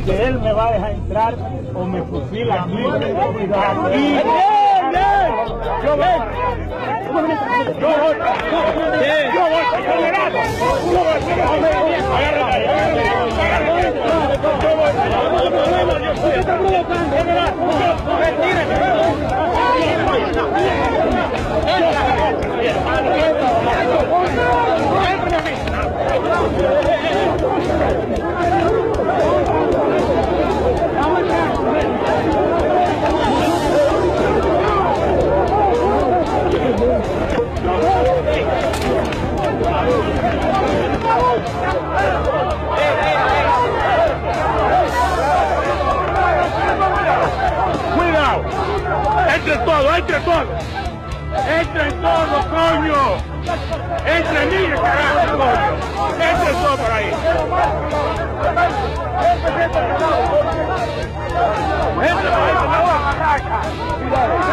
que él me va a dejar entrar o me fusila aquí. Aquí. Yo voy. Cuidado, entre todos, coño, entre niños, carajo, coño, entre todos por ahí. Entre por ahí, por la barraca. Cuidado.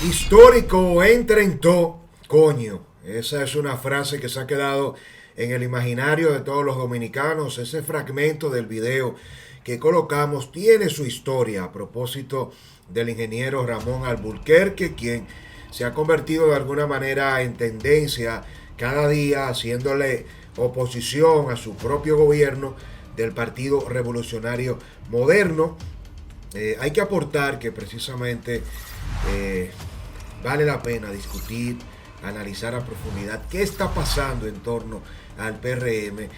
Histórico entrentó, coño. Esa es una frase que se ha quedado en el imaginario de todos los dominicanos. Ese fragmento del video que colocamos tiene su historia a propósito del ingeniero Ramón Alburquerque, quien se ha convertido de alguna manera en tendencia cada día, haciéndole oposición a su propio gobierno del Partido Revolucionario Moderno. Hay que aportar que precisamente vale la pena discutir, analizar a profundidad qué está pasando en torno al PRM.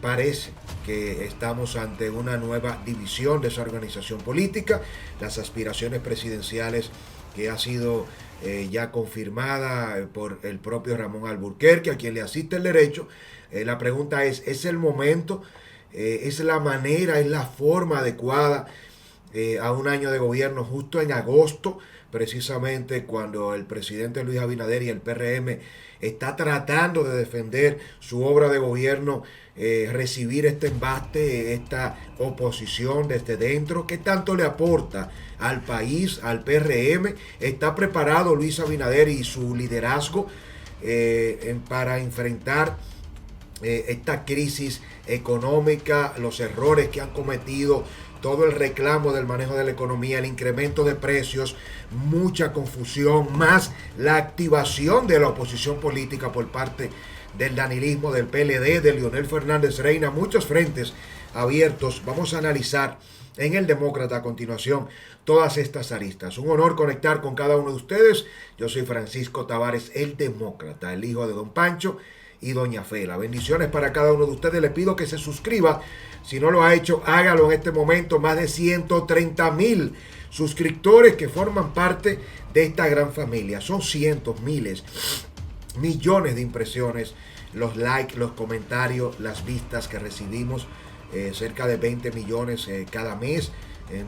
Parece que estamos ante una nueva división de esa organización política. Las aspiraciones presidenciales que ha sido ya confirmada por el propio Ramón Alburquerque, a quien le asiste el derecho. La pregunta ¿es el momento? ¿Es la manera, es la forma adecuada a un año de gobierno justo en agosto? Precisamente cuando el presidente Luis Abinader y el PRM está tratando de defender su obra de gobierno, recibir este embate, esta oposición desde dentro. ¿Qué tanto le aporta al país, al PRM? ¿Está preparado Luis Abinader y su liderazgo para enfrentar esta crisis económica, los errores que han cometido, todo el reclamo del manejo de la economía, el incremento de precios, mucha confusión, más la activación de la oposición política por parte del danilismo, del PLD, de Leonel Fernández Reina, muchos frentes abiertos? Vamos a analizar en El Demócrata a continuación todas estas aristas. Un honor conectar con cada uno de ustedes. Yo soy Francisco Tavares, el Demócrata, el hijo de Don Pancho y Doña Fela. Bendiciones para cada uno de ustedes. Les pido que se suscriba. Si no lo ha hecho, hágalo en este momento. Más de 130,000 suscriptores que forman parte de esta gran familia. Son cientos, miles, millones de impresiones, los likes, los comentarios, las vistas que recibimos. Cerca de 20 millones cada mes.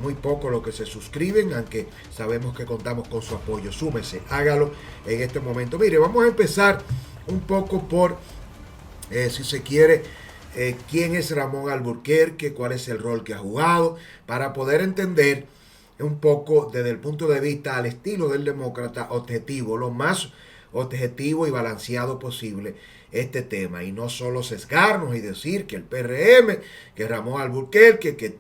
Muy poco lo que se suscriben, aunque sabemos que contamos con su apoyo. Súmese, hágalo en este momento. Mire, vamos a empezar un poco por, si se quiere, quién es Ramón Alburquerque, cuál es el rol que ha jugado, para poder entender un poco desde el punto de vista al estilo del demócrata objetivo, lo más objetivo y balanceado posible este tema, y no solo sesgarnos y decir que el PRM, que Ramón Alburquerque, que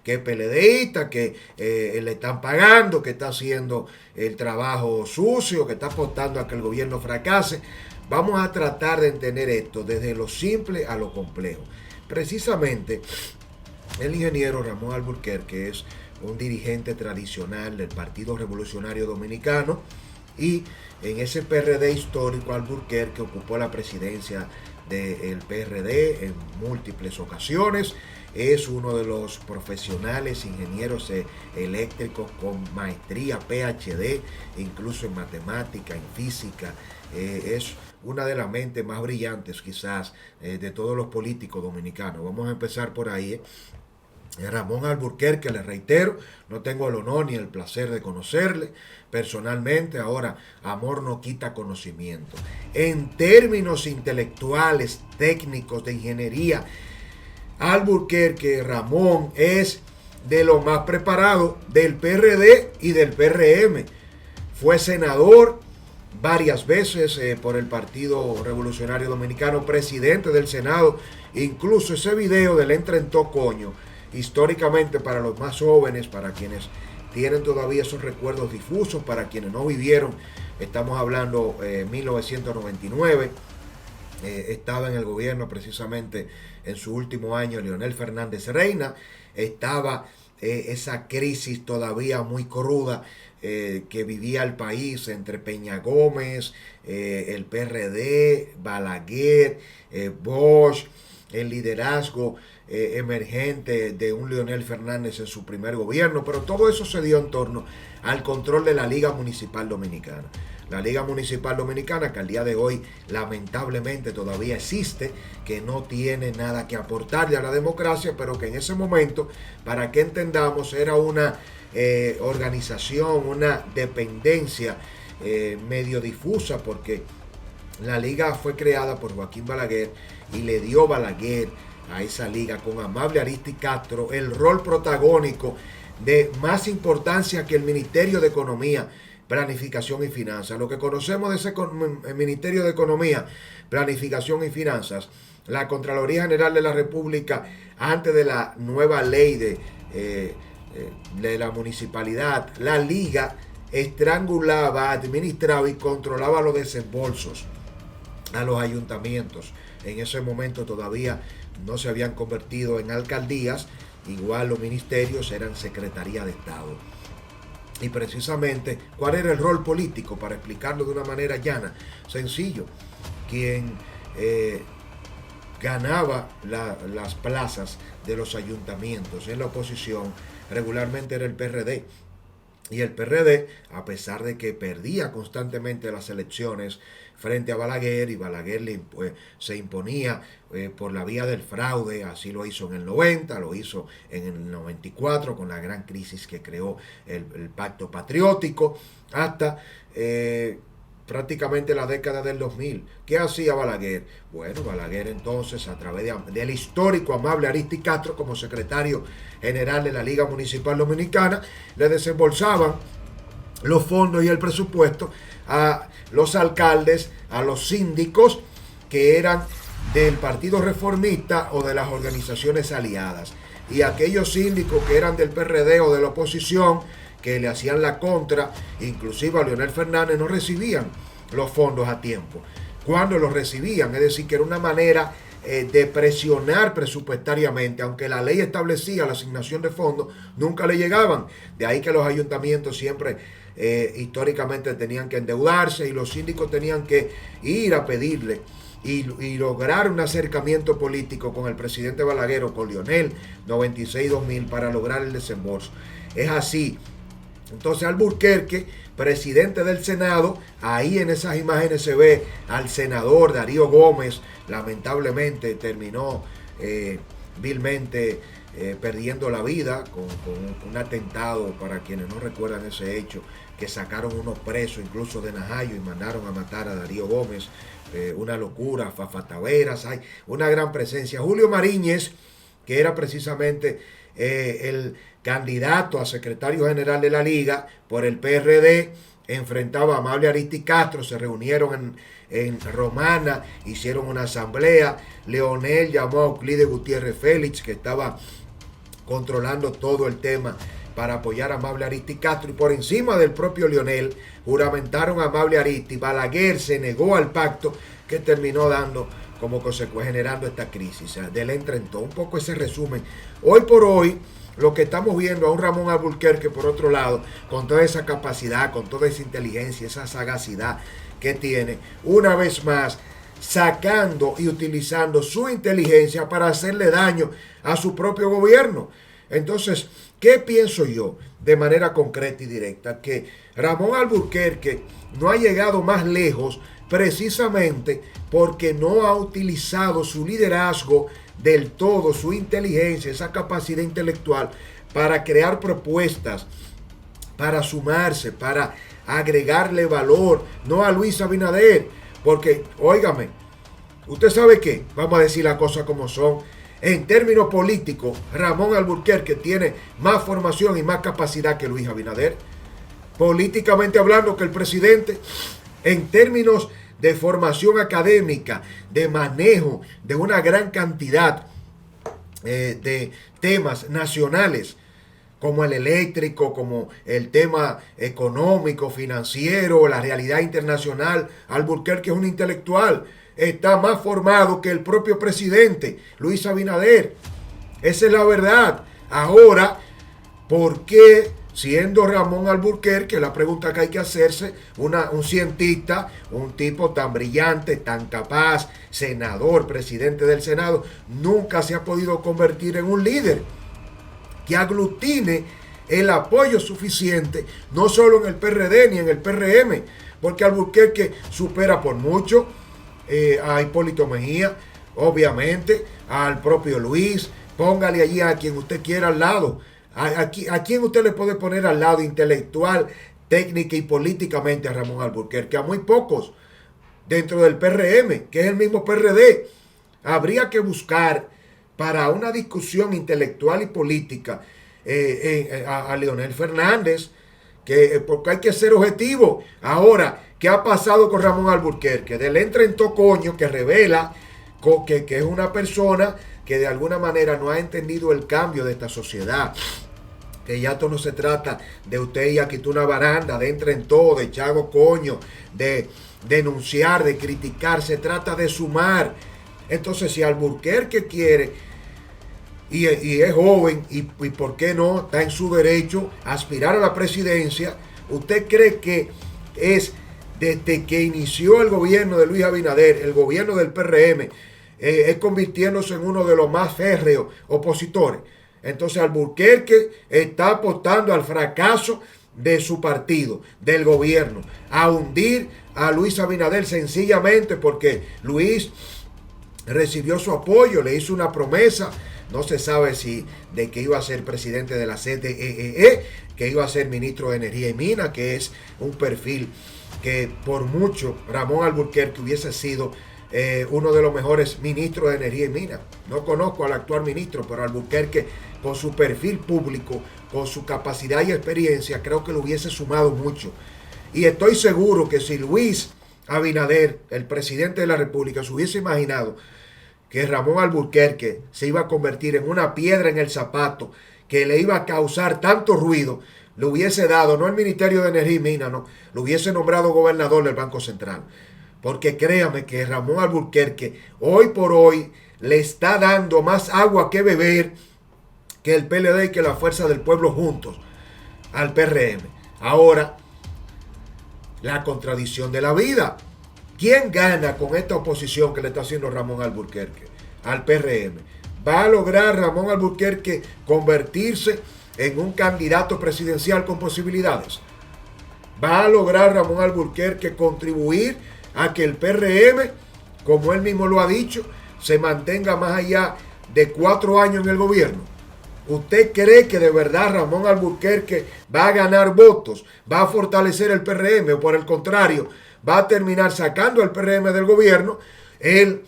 es PLDista, que le están pagando, que está haciendo el trabajo sucio, que está apostando a que el gobierno fracase. Vamos a tratar de entender esto desde lo simple a lo complejo. Precisamente, el ingeniero Ramón Alburquerque es un dirigente tradicional del Partido Revolucionario Dominicano, y en ese PRD histórico Alburquerque ocupó la presidencia del PRD en múltiples ocasiones. Es uno de los profesionales ingenieros eléctricos con maestría, PhD, incluso en matemática, en física. Es una de las mentes más brillantes quizás de todos los políticos dominicanos. Vamos a empezar por ahí. Ramón Alburquerque, le reitero, no tengo el honor ni el placer de conocerle personalmente. Ahora, amor no quita conocimiento. En términos intelectuales, técnicos, de ingeniería, Alburquerque Ramón es de lo más preparado del PRD y del PRM. Fue senador varias veces por el Partido Revolucionario Dominicano, presidente del Senado. Incluso ese video del Entra en Tocoño, históricamente para los más jóvenes, para quienes tienen todavía esos recuerdos difusos, para quienes no vivieron, estamos hablando 1999, estaba en el gobierno precisamente en su último año Leonel Fernández Reina, estaba esa crisis todavía muy cruda que vivía el país entre Peña Gómez, el PRD, Balaguer, Bosch, el liderazgo emergente de un Leonel Fernández en su primer gobierno, pero todo eso se dio en torno al control de la Liga Municipal Dominicana. La Liga Municipal Dominicana, que al día de hoy lamentablemente todavía existe, que no tiene nada que aportarle a la democracia, pero que en ese momento, para que entendamos, era una organización, una dependencia medio difusa, porque la liga fue creada por Joaquín Balaguer y le dio Balaguer a esa liga con Amable Ariztí Castro el rol protagónico de más importancia que el Ministerio de Economía, Planificación y Finanzas. Lo que conocemos de ese Ministerio de Economía, Planificación y Finanzas, la Contraloría General de la República, antes de la nueva ley de la municipalidad, la liga estrangulaba, administraba y controlaba los desembolsos a los ayuntamientos. En ese momento todavía no se habían convertido en alcaldías, igual los ministerios eran secretaría de Estado. Y precisamente, ¿cuál era el rol político? Para explicarlo de una manera llana, sencillo, quien ganaba las plazas de los ayuntamientos en la oposición regularmente era el PRD. Y el PRD, a pesar de que perdía constantemente las elecciones frente a Balaguer, y Balaguer se imponía por la vía del fraude, así lo hizo en el 90, lo hizo en el 94 con la gran crisis que creó el Pacto Patriótico, hasta prácticamente la década del 2000. ¿Qué hacía Balaguer? Bueno, Balaguer entonces, a través del histórico Amable Ariztí Castro, como secretario general de la Liga Municipal Dominicana, le desembolsaban los fondos y el presupuesto a los alcaldes, a los síndicos que eran del Partido Reformista o de las organizaciones aliadas. Y aquellos síndicos que eran del PRD o de la oposición, que le hacían la contra, inclusive a Leonel Fernández, no recibían los fondos a tiempo. Cuando los recibían, es decir, que era una manera de presionar presupuestariamente, aunque la ley establecía la asignación de fondos, nunca le llegaban. De ahí que los ayuntamientos siempre históricamente tenían que endeudarse y los síndicos tenían que ir a pedirle y lograr un acercamiento político con el presidente Balaguer o con Leonel 96-2000 para lograr el desembolso. Es así. Entonces Alburquerque, presidente del Senado, ahí en esas imágenes se ve al senador Darío Gómez, lamentablemente terminó vilmente perdiendo la vida con un atentado, para quienes no recuerdan ese hecho, que sacaron unos presos incluso de Najayo y mandaron a matar a Darío Gómez. Una locura, Fafataveras, hay una gran presencia. Julio Mariñez, que era precisamente el candidato a secretario general de la Liga por el PRD, enfrentaba a Amable Ariztí Castro, se reunieron en Romana, hicieron una asamblea. Leonel llamó a Euclides Gutiérrez Félix, que estaba controlando todo el tema para apoyar a Amable Ariztí Castro, y por encima del propio Leonel juramentaron a Amable Ariztí. Balaguer se negó al pacto, que terminó dando como consecuencia, generando esta crisis del entrentón. Un poco ese resumen. Hoy por hoy, lo que estamos viendo a un Ramón Alburquerque, por otro lado, con toda esa capacidad, con toda esa inteligencia, esa sagacidad que tiene, una vez más, sacando y utilizando su inteligencia para hacerle daño a su propio gobierno. Entonces, ¿qué pienso yo de manera concreta y directa? Que Ramón Alburquerque no ha llegado más lejos precisamente porque no ha utilizado su liderazgo del todo su inteligencia, esa capacidad intelectual para crear propuestas, para sumarse, para agregarle valor, no a Luis Abinader, porque, óigame, usted sabe qué, vamos a decir las cosas como son. En términos políticos, Ramón Alburquerque tiene más formación y más capacidad que Luis Abinader. Políticamente hablando, que el presidente, en términos de formación académica, de manejo de una gran cantidad de temas nacionales, como el eléctrico, como el tema económico, financiero, la realidad internacional, Alburquerque es un intelectual, está más formado que el propio presidente, Luis Abinader. Esa es la verdad. Ahora, ¿por qué, siendo Ramón Alburquerque, la pregunta que hay que hacerse, un cientista, un tipo tan brillante, tan capaz, senador, presidente del Senado, nunca se ha podido convertir en un líder que aglutine el apoyo suficiente, no solo en el PRD ni en el PRM, porque Alburquerque supera por mucho a Hipólito Mejía, obviamente, al propio Luis, póngale allí a quien usted quiera al lado, a quien usted le puede poner al lado intelectual, técnica y políticamente a Ramón Alburquerque, a muy pocos dentro del PRM, que es el mismo PRD. Habría que buscar para una discusión intelectual y política a Leonel Fernández, porque hay que ser objetivo. Ahora, ¿qué ha pasado con Ramón Alburquerque? Del entra en tocoño que revela que es una persona que de alguna manera no ha entendido el cambio de esta sociedad. Que ya esto no se trata de usted ir a quitar una baranda, de entra en todo, de chago coño, de denunciar, de criticar. Se trata de sumar. Entonces, si Alburquerque quiere y es joven y por qué no, está en su derecho a aspirar a la presidencia, ¿usted cree que es desde que inició el gobierno de Luis Abinader, el gobierno del PRM, es convirtiéndose en uno de los más férreos opositores? Entonces Alburquerque está apostando al fracaso de su partido, del gobierno, a hundir a Luis Abinader sencillamente porque Luis recibió su apoyo, le hizo una promesa. No se sabe si de que iba a ser presidente de la CDEE, que iba a ser ministro de Energía y Minas, que es un perfil que por mucho Ramón Alburquerque hubiese sido uno de los mejores ministros de Energía y Minas. No conozco al actual ministro, pero Alburquerque, con su perfil público, con su capacidad y experiencia, creo que lo hubiese sumado mucho. Y estoy seguro que si Luis Abinader, el presidente de la República, se hubiese imaginado que Ramón Alburquerque se iba a convertir en una piedra en el zapato, que le iba a causar tanto ruido, le hubiese dado, no el Ministerio de Energía y Minas, no, lo hubiese nombrado gobernador del Banco Central. Porque créame que Ramón Alburquerque hoy por hoy le está dando más agua que beber que el PLD y que la Fuerza del Pueblo juntos al PRM. Ahora, la contradicción de la vida. ¿Quién gana con esta oposición que le está haciendo Ramón Alburquerque al PRM? ¿Va a lograr Ramón Alburquerque convertirse en un candidato presidencial con posibilidades? ¿Va a lograr Ramón Alburquerque contribuir a que el PRM, como él mismo lo ha dicho, se mantenga más allá de 4 años en el gobierno? ¿Usted cree que de verdad Ramón Alburquerque va a ganar votos, va a fortalecer el PRM o por el contrario, va a terminar sacando al PRM del gobierno? Él,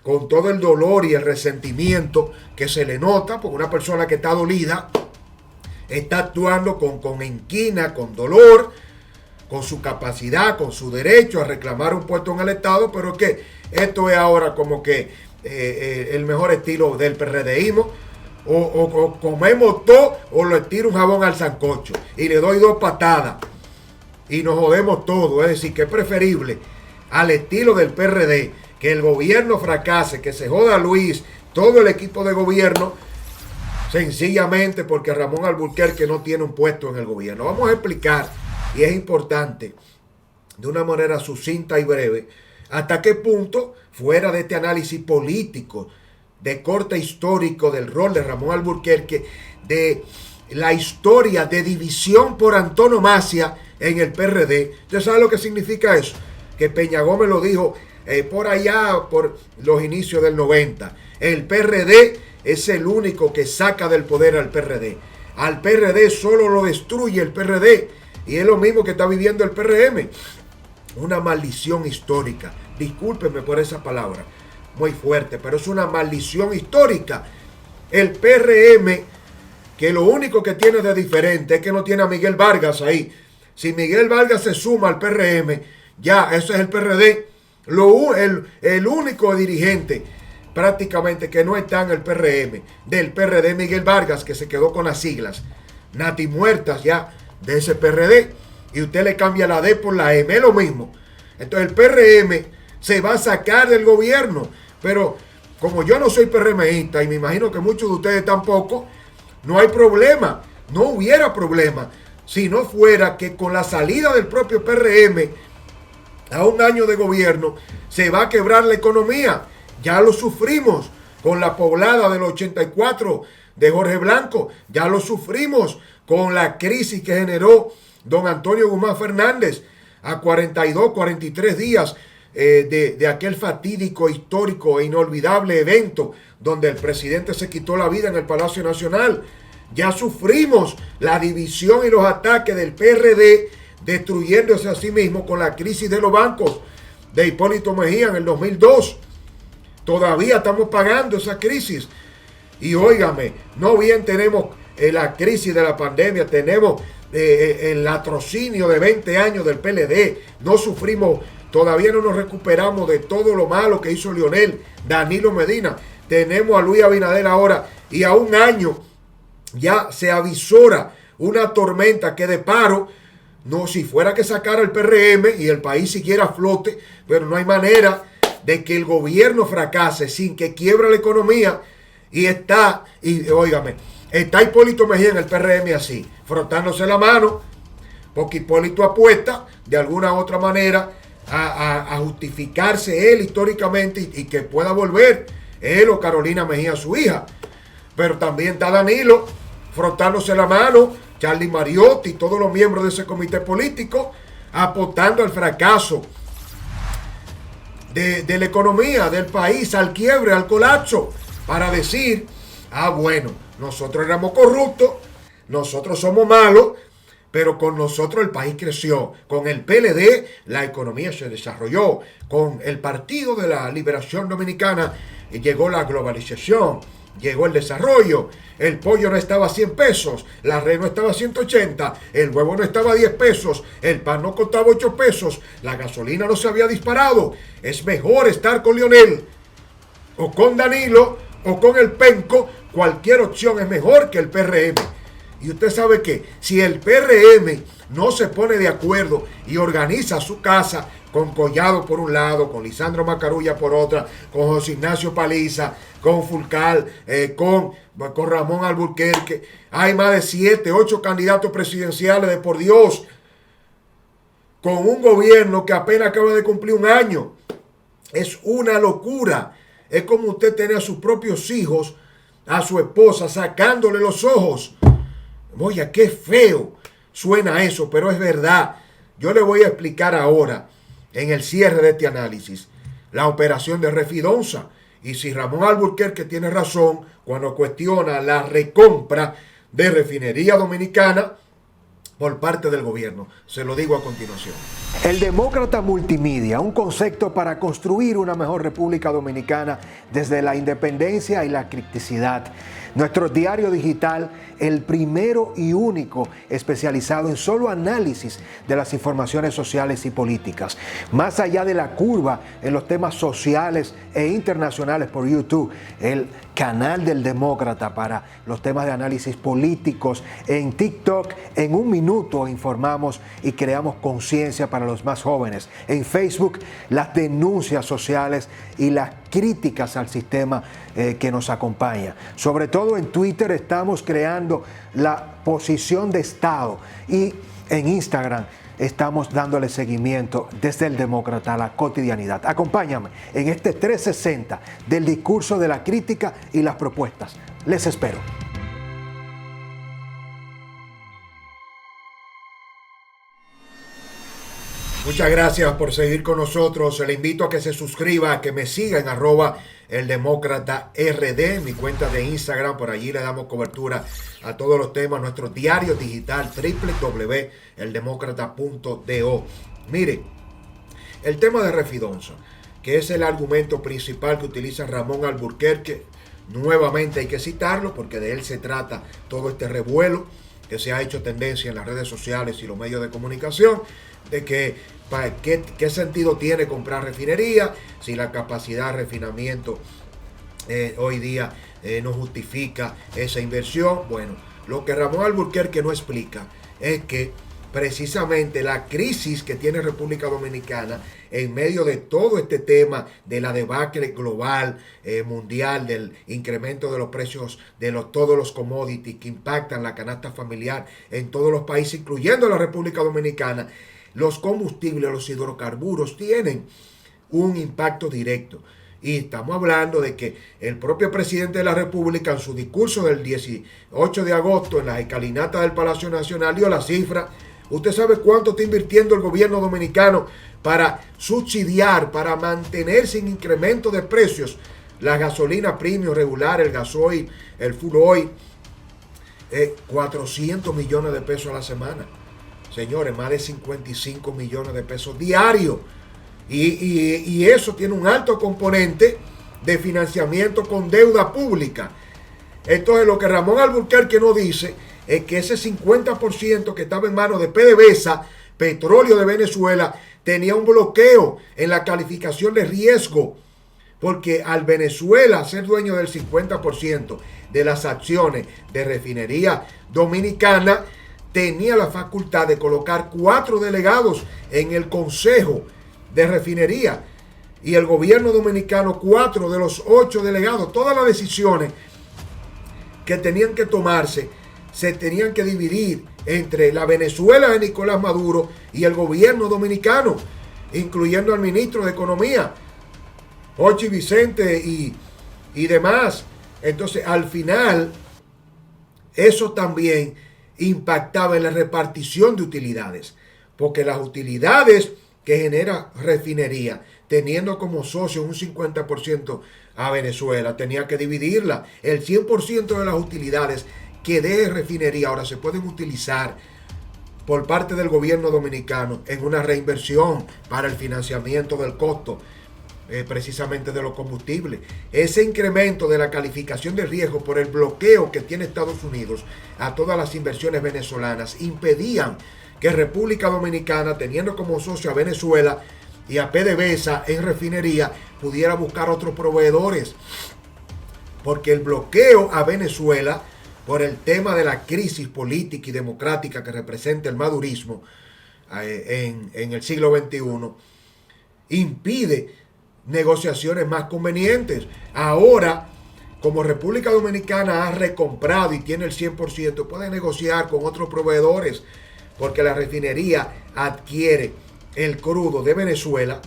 con todo el dolor y el resentimiento que se le nota, porque una persona que está dolida, está actuando con inquina, con dolor, con su capacidad, con su derecho a reclamar un puesto en el Estado, pero que esto es ahora como que el mejor estilo del PRDismo. O comemos todo o le tiro un jabón al sancocho y le doy 2 patadas y nos jodemos todo. Es decir, que es preferible al estilo del PRD que el gobierno fracase, que se joda Luis, todo el equipo de gobierno, sencillamente porque Ramón Alburquerque no tiene un puesto en el gobierno. Vamos a explicar, y es importante, de una manera sucinta y breve, hasta qué punto, fuera de este análisis político, de corte histórico del rol de Ramón Alburquerque, de la historia de división por antonomasia en el PRD. ¿Usted sabe lo que significa eso? Que Peña Gómez lo dijo por allá, por los inicios del 90. El PRD es el único que saca del poder al PRD. Al PRD solo lo destruye el PRD. Y es lo mismo que está viviendo el PRM. Una maldición histórica. Discúlpenme por esa palabra, muy fuerte, pero es una maldición histórica. El PRM, que lo único que tiene de diferente es que no tiene a Miguel Vargas ahí. Si Miguel Vargas se suma al PRM, ya, eso es el PRD. El único dirigente prácticamente que no está en el PRM, del PRD, Miguel Vargas, que se quedó con las siglas Nati muertas ya de ese PRD, y usted le cambia la D por la M, es lo mismo. Entonces el PRM se va a sacar del gobierno, pero como yo no soy PRMista y me imagino que muchos de ustedes tampoco, no hay problema, no hubiera problema si no fuera que con la salida del propio PRM a un año de gobierno se va a quebrar la economía. Ya lo sufrimos con la poblada del 84 de Jorge Blanco, ya lo sufrimos con la crisis que generó don Antonio Guzmán Fernández a 42, 43 días de aquel fatídico, histórico e inolvidable evento donde el presidente se quitó la vida en el Palacio Nacional. Ya sufrimos la división y los ataques del PRD destruyéndose a sí mismo con la crisis de los bancos de Hipólito Mejía en el 2002. Todavía estamos pagando esa crisis. Y óigame, no bien tenemos la crisis de la pandemia, tenemos el latrocinio de 20 años del PLD, no sufrimos, todavía no nos recuperamos de todo lo malo que hizo Leonel, Danilo Medina, tenemos a Luis Abinader ahora, y a un año ya se avisora una tormenta que de paro, no, si fuera que sacara el PRM y el país siguiera a flote, pero no hay manera de que el gobierno fracase sin que quiebra la economía. Y óigame, está Hipólito Mejía en el PRM así, frotándose la mano, porque Hipólito apuesta de alguna u otra manera a justificarse él históricamente y que pueda volver él o Carolina Mejía, su hija. Pero también está Danilo frotándose la mano, Charlie Mariotti y todos los miembros de ese comité político apostando al fracaso de la economía del país, al quiebre, al colapso, para decir, bueno, nosotros éramos corruptos, nosotros somos malos, pero con nosotros el país creció. Con el PLD la economía se desarrolló. Con el Partido de la Liberación Dominicana llegó la globalización, llegó el desarrollo. El pollo no estaba a 100 pesos, la red no estaba a 180, el huevo no estaba a 10 pesos, el pan no costaba 8 pesos, la gasolina no se había disparado. Es mejor estar con Leonel, o con Danilo, o con el Penco. Cualquier opción es mejor que el PRM. Y usted sabe que si el PRM no se pone de acuerdo y organiza su casa con Collado por un lado, con Lisandro Macarulla por otra, con José Ignacio Paliza, con Fulcal, con Ramón Alburquerque, hay más de 7, 8 candidatos presidenciales de por Dios, con un gobierno que apenas acaba de cumplir un año. Es una locura. Es como usted tener a sus propios hijos, a su esposa, sacándole los ojos. Oye, qué feo suena eso, pero es verdad. Yo le voy a explicar ahora, en el cierre de este análisis, la operación de Refidonza. Y si Ramón Alburquerque tiene razón cuando cuestiona la recompra de Refinería Dominicana por parte del gobierno. Se lo digo a continuación. El Demócrata Multimedia, un concepto para construir una mejor República Dominicana desde la independencia y la criticidad. Nuestro diario digital, el primero y único especializado en solo análisis de las informaciones sociales y políticas. Más allá de la curva en los temas sociales e internacionales por YouTube, el canal del Demócrata para los temas de análisis políticos. En TikTok, en un minuto informamos y creamos conciencia para los más jóvenes. En Facebook, las denuncias sociales y las críticas al sistema que nos acompaña. Sobre todo en Twitter estamos creando la posición de Estado y en Instagram estamos dándole seguimiento desde el Demócrata a la cotidianidad. Acompáñame en este 360 del discurso de la crítica y las propuestas. Les espero. Muchas gracias por seguir con nosotros. Le invito a que se suscriba, a que me siga en @eldemócrata_rd, mi cuenta de Instagram. Por allí le damos cobertura a todos los temas. Nuestro diario digital www.eldemócrata.do. Mire, el tema de Refidonza, que es el argumento principal que utiliza Ramón Alburquerque. Nuevamente hay que citarlo porque de él se trata todo este revuelo que se ha hecho tendencia en las redes sociales y los medios de comunicación, de que qué sentido tiene comprar refinería si la capacidad de refinamiento hoy día no justifica esa inversión. Bueno, lo que Ramón Alburquerque no explica es que precisamente la crisis que tiene República Dominicana en medio de todo este tema de la debacle global, mundial, del incremento de los precios de todos los commodities que impactan la canasta familiar en todos los países, incluyendo la República Dominicana, los combustibles, los hidrocarburos tienen un impacto directo. Y estamos hablando de que el propio presidente de la República en su discurso del 18 de agosto en las escalinatas del Palacio Nacional dio la cifra. ¿Usted sabe cuánto está invirtiendo el gobierno dominicano para subsidiar, para mantener sin incremento de precios la gasolina premium regular, el gasoil, el full oil? 400 millones de pesos a la semana. Señores, más de 55 millones de pesos diarios. Y eso tiene un alto componente de financiamiento con deuda pública. Entonces, lo que Ramón Alburquerque no dice es que ese 50% que estaba en manos de PDVSA, Petróleo de Venezuela, tenía un bloqueo en la calificación de riesgo, porque al Venezuela ser dueño del 50% de las acciones de Refinería Dominicana, tenía la facultad de colocar 4 delegados en el Consejo de Refinería, y el gobierno dominicano 4 de los 8 delegados. Todas las decisiones que tenían que tomarse se tenían que dividir entre la Venezuela de Nicolás Maduro y el gobierno dominicano, incluyendo al ministro de Economía, Jochi Vicente y demás. Entonces, al final, eso también impactaba en la repartición de utilidades, porque las utilidades que genera refinería, teniendo como socio un 50% a Venezuela, tenía que dividirla. El 100% de las utilidades que de refinería ahora se pueden utilizar por parte del gobierno dominicano en una reinversión para el financiamiento del costo precisamente de los combustibles. Ese incremento de la calificación de riesgo por el bloqueo que tiene Estados Unidos a todas las inversiones venezolanas impedían que República Dominicana, teniendo como socio a Venezuela y a PDVSA en refinería, pudiera buscar otros proveedores, porque el bloqueo a Venezuela por el tema de la crisis política y democrática que representa el madurismo en el siglo XXI, impide negociaciones más convenientes. Ahora, como República Dominicana ha recomprado y tiene el 100%, puede negociar con otros proveedores, porque la refinería adquiere el crudo de Venezuela,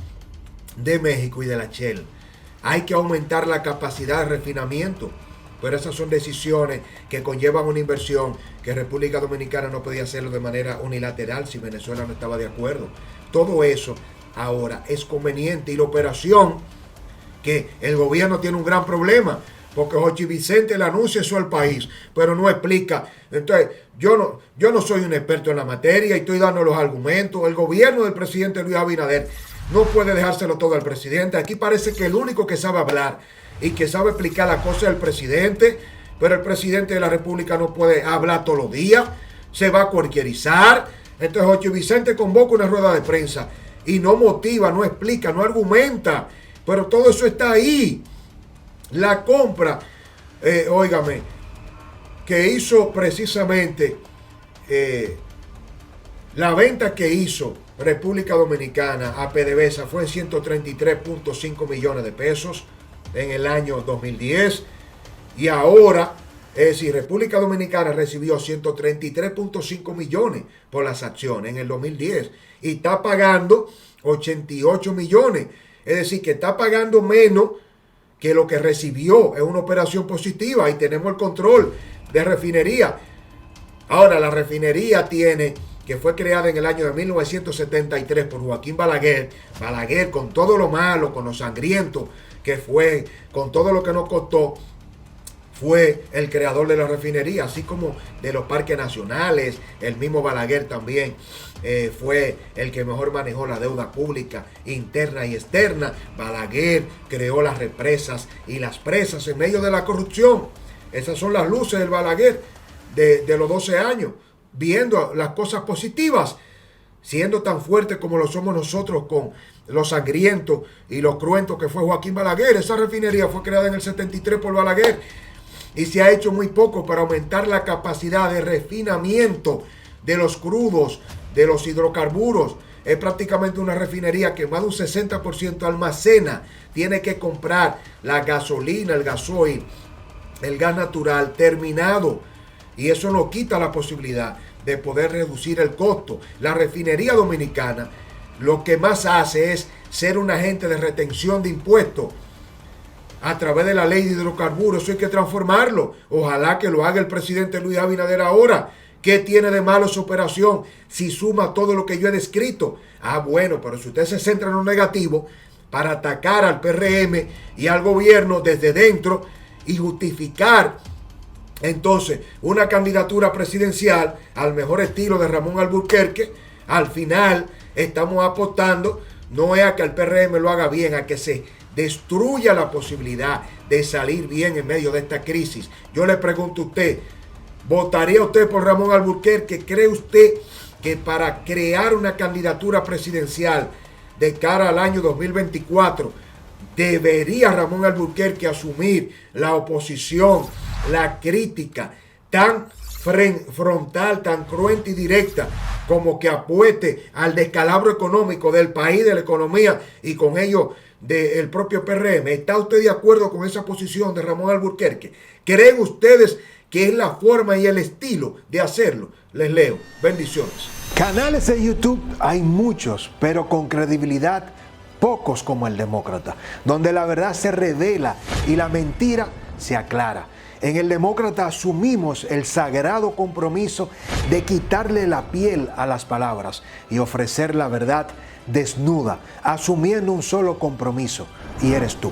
de México y de la Shell. Hay que aumentar la capacidad de refinamiento, pero esas son decisiones que conllevan una inversión que República Dominicana no podía hacerlo de manera unilateral si Venezuela no estaba de acuerdo. Todo eso ahora es conveniente, y la operación, que el gobierno tiene un gran problema, porque Jochi Vicente le anuncia eso al país, pero no explica. Entonces, yo no soy un experto en la materia y estoy dando los argumentos. El gobierno del presidente Luis Abinader no puede dejárselo todo al presidente. Aquí parece que el único que sabe hablar y que sabe explicar las cosas es el presidente, pero el presidente de la República no puede hablar todos los días, se va a cualquierizar. Entonces Jochi Vicente convoca una rueda de prensa y no motiva, no explica, no argumenta, pero todo eso está ahí. La compra, óigame, que hizo precisamente la venta que hizo República Dominicana a PDVSA fue 133.5 millones de pesos en el año 2010, y ahora, es decir, República Dominicana recibió 133.5 millones por las acciones en el 2010 y está pagando 88 millones, es decir, que está pagando menos que lo que recibió. Es una operación positiva y tenemos el control de refinería. Ahora, la refinería tiene que fue creada en el año de 1973 por Joaquín Balaguer. Balaguer, con todo lo malo, con lo sangriento que fue, con todo lo que nos costó, fue el creador de la refinería, así como de los parques nacionales. El mismo Balaguer también fue el que mejor manejó la deuda pública interna y externa. Balaguer creó las represas y las presas en medio de la corrupción. Esas son las luces del Balaguer de los 12 años, viendo las cosas positivas, siendo tan fuerte como lo somos nosotros con lo sangriento y lo cruento que fue Joaquín Balaguer. Esa refinería fue creada en el 73 por Balaguer y se ha hecho muy poco para aumentar la capacidad de refinamiento de los crudos, de los hidrocarburos. Es prácticamente una refinería que más de un 60% almacena. Tiene que comprar la gasolina, el gasoil, el gas natural terminado, y eso no quita la posibilidad de poder reducir el costo. La refinería dominicana lo que más hace es ser un agente de retención de impuestos a través de la ley de hidrocarburos. Eso hay que transformarlo. Ojalá que lo haga el presidente Luis Abinader ahora. ¿Qué tiene de malo su operación si suma todo lo que yo he descrito? Bueno, pero si usted se centra en lo negativo para atacar al PRM y al gobierno desde dentro y justificar entonces una candidatura presidencial al mejor estilo de Ramón Alburquerque, al final estamos apostando no es a que el PRM lo haga bien, a que se destruya la posibilidad de salir bien en medio de esta crisis. Yo le pregunto a usted, ¿votaría usted por Ramón Alburquerque? ¿Cree usted que para crear una candidatura presidencial de cara al año 2024 debería Ramón Alburquerque asumir la oposición, la crítica tan frontal, tan cruenta y directa, como que apueste al descalabro económico del país, de la economía y con ello del propio PRM? ¿Está usted de acuerdo con esa posición de Ramón Alburquerque? ¿Creen ustedes que es la forma y el estilo de hacerlo? Les leo. Bendiciones. Canales de YouTube hay muchos, pero con credibilidad pocos como El Demócrata, donde la verdad se revela y la mentira se aclara. En El Demócrata asumimos el sagrado compromiso de quitarle la piel a las palabras y ofrecer la verdad desnuda, asumiendo un solo compromiso, y eres tú.